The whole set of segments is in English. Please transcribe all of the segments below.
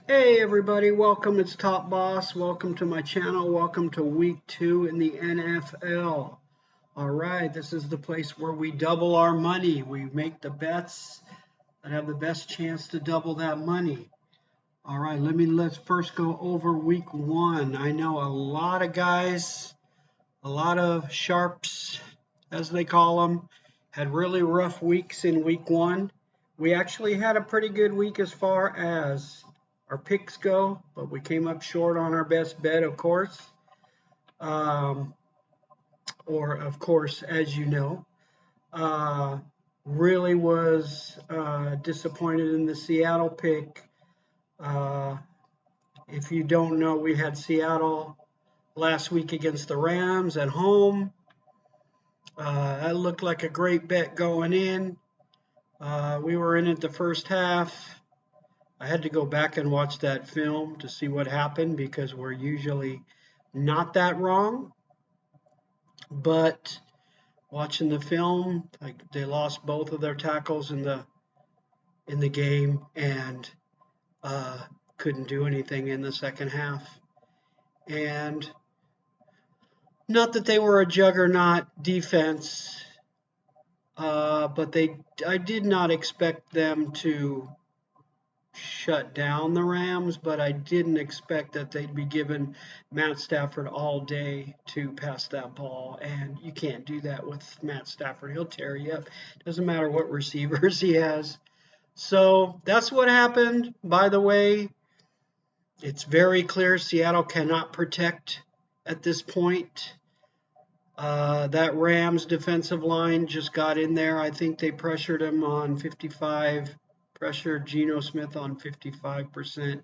Hey everybody, welcome. It's Top Boss. Welcome to my channel. Welcome to week 2 in the NFL. All right, this is the place where we double our money. We make the bets that have the best chance to double that money. All right, let's first go over week 1. I know a lot of guys, a lot of sharps, as they call them, had really rough weeks in week 1. We actually had a pretty good week as far as our picks go, but we came up short on our best bet, of course. Um, of course, as you know, uh, really was disappointed in the Seattle pick. Uh, if you don't know, we had Seattle last week against the Rams at home. That looked like a great bet going in. We were in it the first half. I had to go back and watch that film to see what happened because we're usually not that wrong. But watching the film, like they lost both of their tackles in the game and uh, couldn't do anything in the second half. And not that they were a juggernaut defense, but I did not expect them to shut down the Rams, but I didn't expect that they'd be giving Matt Stafford all day to pass that ball. And you can't do that with Matt Stafford. He'll tear you up. Doesn't matter what receivers he has. So that's what happened. By the way, it's very clear Seattle cannot protect at this point. That Rams defensive line just got in there. I think they pressured him on 55, pressured Geno Smith on 55%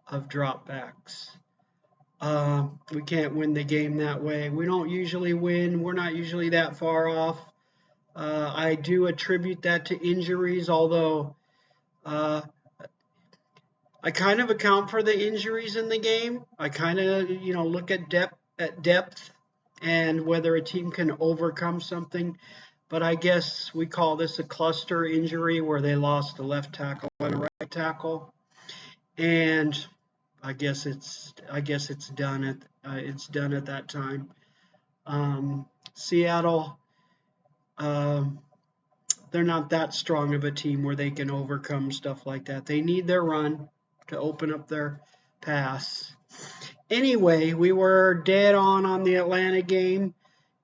of dropbacks. We can't win the game that way. We don't usually win. We're not usually that far off. I do attribute that to injuries, although uh, I kind of account for the injuries in the game. I kind of, look at depth and whether a team can overcome something. But I guess we call this a cluster injury where they lost the left tackle and a right tackle, and I guess it's done at that time. Seattle, um, they're not that strong of a team where they can overcome stuff like that. They need their run to open up their pass. Anyway, we were dead on the Atlanta game.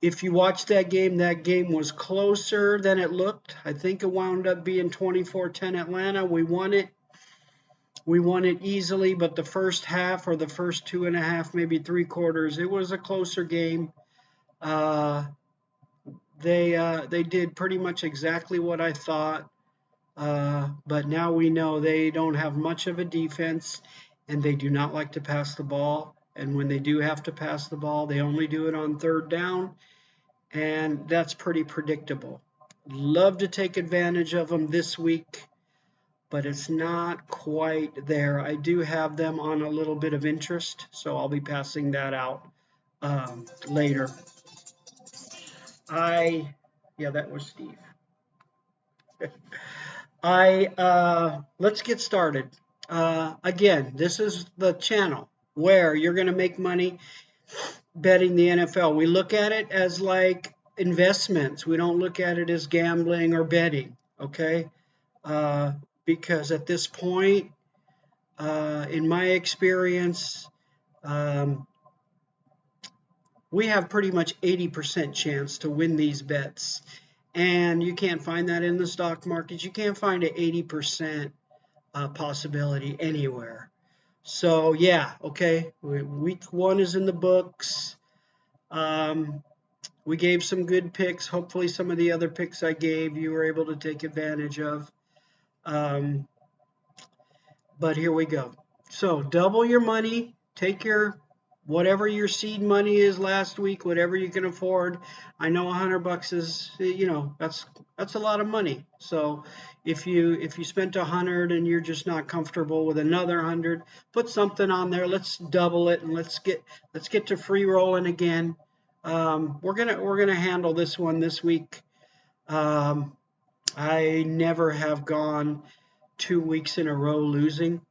If you watched that game was closer than it looked. I think it wound up being 24-10 Atlanta. We won it. We won it easily, but the first half or the first two and a half, maybe 3 quarters, it was a closer game. Uh, they did pretty much exactly what I thought. But now we know they don't have much of a defense and they do not like to pass the ball. And when they do have to pass the ball, they only do it on third down. And that's pretty predictable. Love to take advantage of them this week, but it's not quite there. I do have them on a little bit of interest, so I'll be passing that out later. Yeah, that was Steve. Let's get started. Again, this is the channel where you're going to make money betting the NFL. We look at it as like investments. We don't look at it as gambling or betting, okay? Because at this point, in my experience, um, we have pretty much 80% chance to win these bets. And you can't find that in the stock market. You can't find an 80% possibility anywhere. So yeah, okay. Week 1 is in the books. We gave some good picks. Hopefully, some of the other picks I gave you were able to take advantage of. But here we go. So double your money. Take your whatever your seed money is last week, whatever you can afford. I know $100 is, that's a lot of money. So if you spent 100 and you're just not comfortable with another 100, put something on there. Let's double it and let's get to free rolling again. We're gonna handle this one this week. I never have gone 2 weeks in a row losing.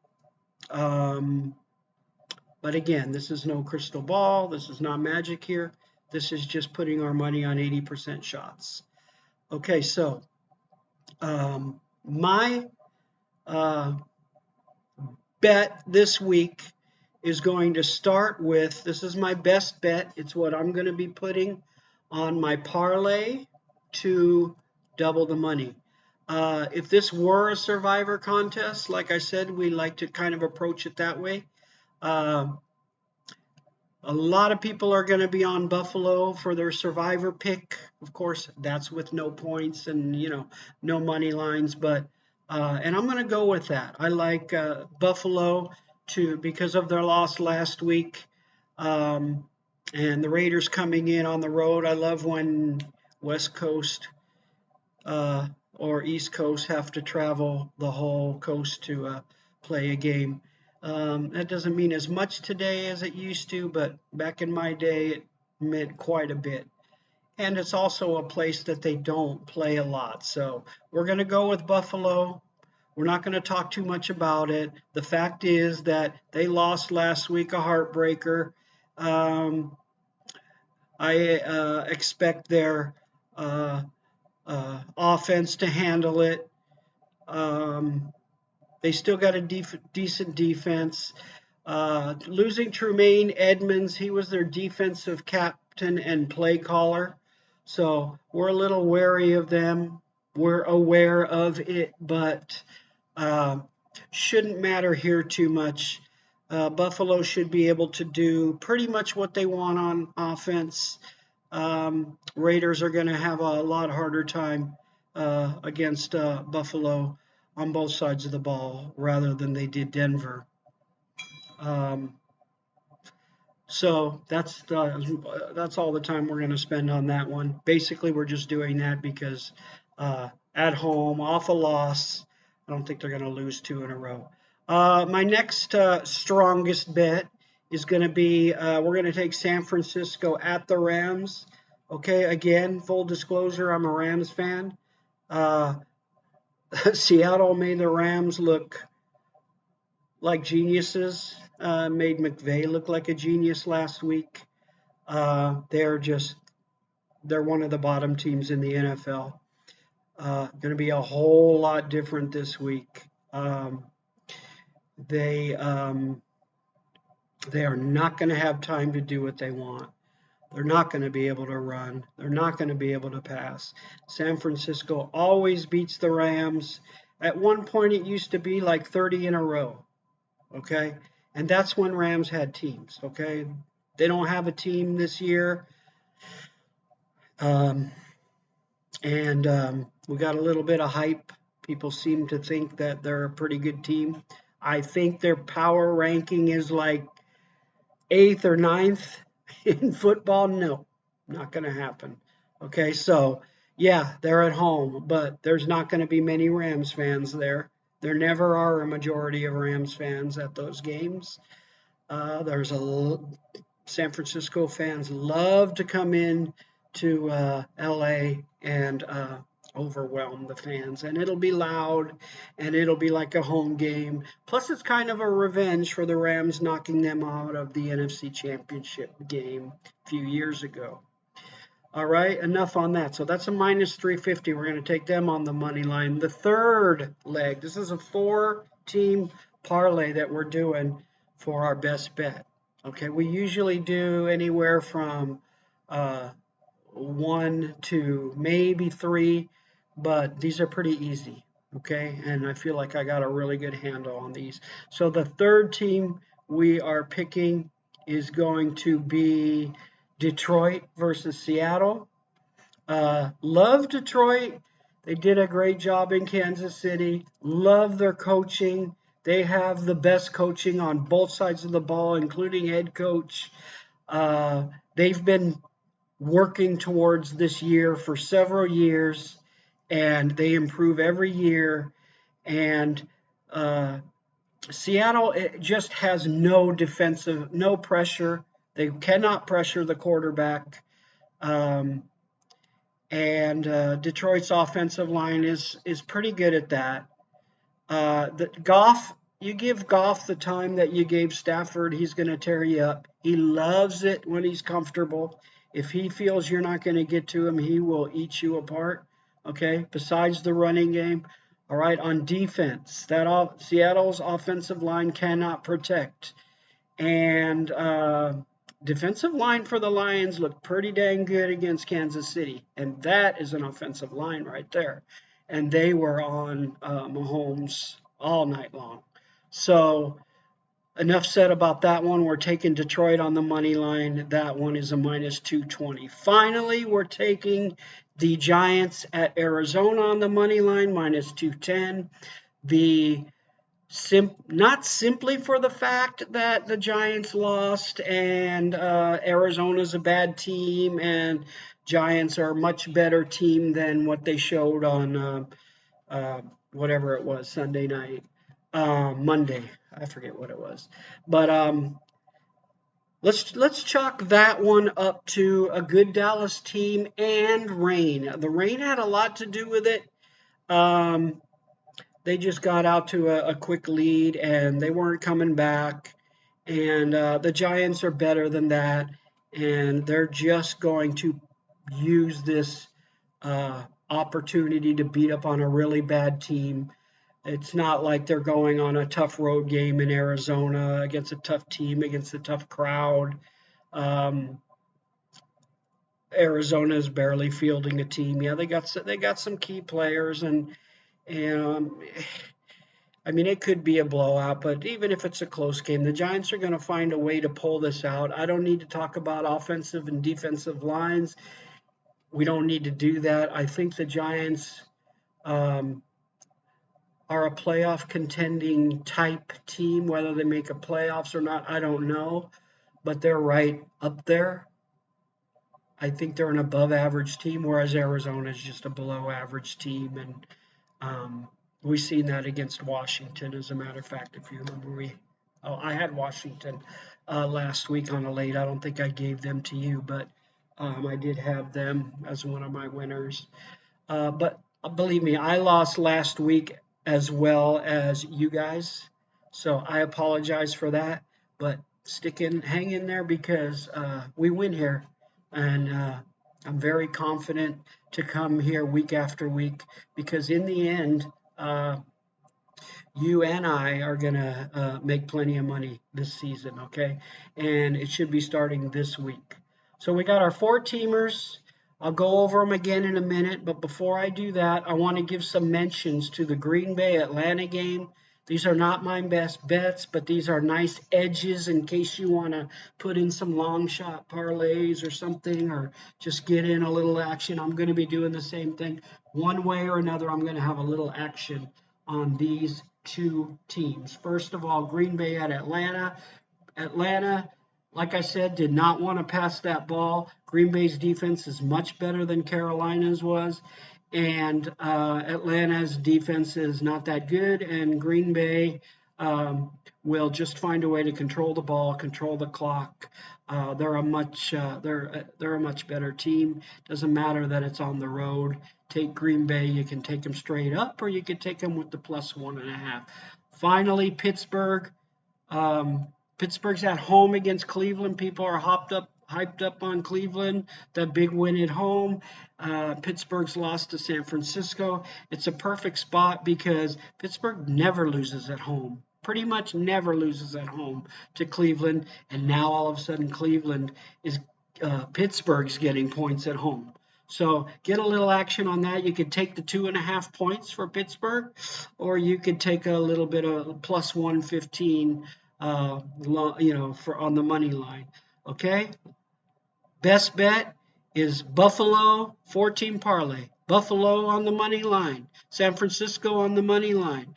But again, this is no crystal ball. This is not magic here. This is just putting our money on 80% shots. Okay, so my bet this week is going to start with, this is my best bet. It's what I'm going to be putting on my parlay to double the money. If this were a survivor contest, like I said, we like to kind of approach it that way. A lot of people are going to be on Buffalo for their survivor pick. Of course, that's with no points and, no money lines, but and I'm going to go with that. I like Buffalo because of their loss last week, and the Raiders coming in on the road. I love when West Coast or East Coast have to travel the whole coast to play a game. That doesn't mean as much today as it used to, but back in my day, it meant quite a bit. And it's also a place that they don't play a lot. So we're going to go with Buffalo. We're not going to talk too much about it. The fact is that they lost last week, a heartbreaker. I expect their offense to handle it. They still got a decent defense. Losing Tremaine Edmonds, he was their defensive captain and play caller. So we're a little wary of them. We're aware of it, but shouldn't matter here too much. Buffalo should be able to do pretty much what they want on offense. Raiders are going to have a lot harder time against Buffalo on both sides of the ball rather than they did Denver. So that's all the time we're going to spend on that one. Basically, we're just doing that because at home, off a loss, I don't think they're going to lose 2 in a row. My next strongest bet is going to be we're going to take San Francisco at the Rams. Okay, again, full disclosure, I'm a Rams fan. Seattle made the Rams look like geniuses. Made McVay look like a genius last week. They're one of the bottom teams in the NFL. Going to be a whole lot different this week. They are not going to have time to do what they want. They're not going to be able to run. They're not going to be able to pass. San Francisco always beats the Rams. At one point, it used to be like 30 in a row. Okay? And that's when Rams had teams. Okay? They don't have a team this year. We got a little bit of hype. People seem to think that they're a pretty good team. I think their power ranking is like 8th or 9th in football. No, not going to happen. Okay, so yeah, they're at home, but there's not going to be many Rams fans there. There never are a majority of Rams fans at those games. San Francisco fans love to come in to LA and overwhelm the fans, and it'll be loud and it'll be like a home game. Plus, it's kind of a revenge for the Rams knocking them out of the NFC Championship game a few years ago. All right, enough on that. So that's a minus 350. We're going to take them on the money line. The third leg, this is a 4-team parlay that we're doing for our best bet. Okay, we usually do anywhere from 1 to maybe 3, but these are pretty easy. Okay, and I feel like I got a really good handle on these. So the third team we are picking is going to be Detroit versus Seattle. Love Detroit. They did a great job in Kansas City. Love their coaching. They have the best coaching on both sides of the ball, including head coach. They've been working towards this year for several years, and they improve every year. And Seattle just has no pressure. They cannot pressure the quarterback. And Detroit's offensive line is pretty good at that. The Goff You give Goff the time that you gave Stafford, he's going to tear you up. He loves it when he's comfortable. If he feels you're not going to get to him, he will eat you apart. Okay. Besides the running game, all right. On defense, Seattle's offensive line cannot protect, and defensive line for the Lions looked pretty dang good against Kansas City, and that is an offensive line right there. And they were on Mahomes all night long. So enough said about that one. We're taking Detroit on the money line. That one is a minus 220. Finally, we're taking the Giants at Arizona on the money line, minus 210. Not simply for the fact that the Giants lost and Arizona's a bad team and Giants are a much better team than what they showed on whatever it was, Sunday night, Monday. I forget what it was. But let's chalk that one up to a good Dallas team and rain. The rain had a lot to do with it. They just got out to a quick lead and they weren't coming back. And the Giants are better than that. And they're just going to use this opportunity to beat up on a really bad team. It's not like they're going on a tough road game in Arizona against a tough team, against a tough crowd. Arizona is barely fielding a team. Yeah, they got some key players and I mean, it could be a blowout, but even if it's a close game, the Giants are going to find a way to pull this out. I don't need to talk about offensive and defensive lines. We don't need to do that. I think the Giants are a playoff contending type team. Whether they make a playoffs or not, I don't know, but they're right up there. I think they're an above average team, whereas Arizona is just a below average team. And we've seen that against Washington, as a matter of fact. If you remember, I had Washington last week on a late. I don't think I gave them to you, but I did have them as one of my winners. But believe me, I lost last week as well as you guys, so I apologize for that. But hang in there because we win here, and I'm very confident to come here week after week because in the end, you and I are going to make plenty of money this season, okay? And it should be starting this week. So we got our 4-teamers. I'll go over them again in a minute, but before I do that, I want to give some mentions to the Green Bay Atlanta game. These are not my best bets, but these are nice edges in case you want to put in some long shot parlays or something, or just get in a little action. I'm going to be doing the same thing. One way or another, I'm going to have a little action on these two teams. First of all, Green Bay at Atlanta. Atlanta, like I said, did not want to pass that ball. Green Bay's defense is much better than Carolina's was. And Atlanta's defense is not that good, and Green Bay will just find a way to control the ball, control the clock. They're a much better team. Doesn't matter that it's on the road. Take Green Bay. You can take them straight up, or you can take them with the +1.5. Finally, Pittsburgh. Pittsburgh's at home against Cleveland. People are hyped up on Cleveland, the big win at home. Pittsburgh's lost to San Francisco. It's a perfect spot because Pittsburgh never loses at home. Pretty much never loses at home to Cleveland. And now all of a sudden Pittsburgh's getting points at home. So get a little action on that. You could take the 2.5 points for Pittsburgh, or you could take a little bit of +115, on the money line. Okay. Best bet is Buffalo 14 parlay. Buffalo on the money line. San Francisco on the money line.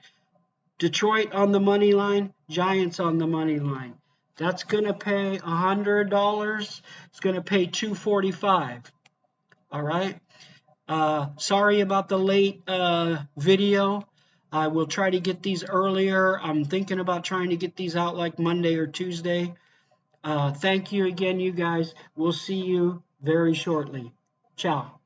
Detroit on the money line. Giants on the money line. That's going to pay $100. It's going to pay $245. All right. Sorry about the late video. I will try to get these earlier. I'm thinking about trying to get these out like Monday or Tuesday. Thank you again, you guys. We'll see you very shortly. Ciao.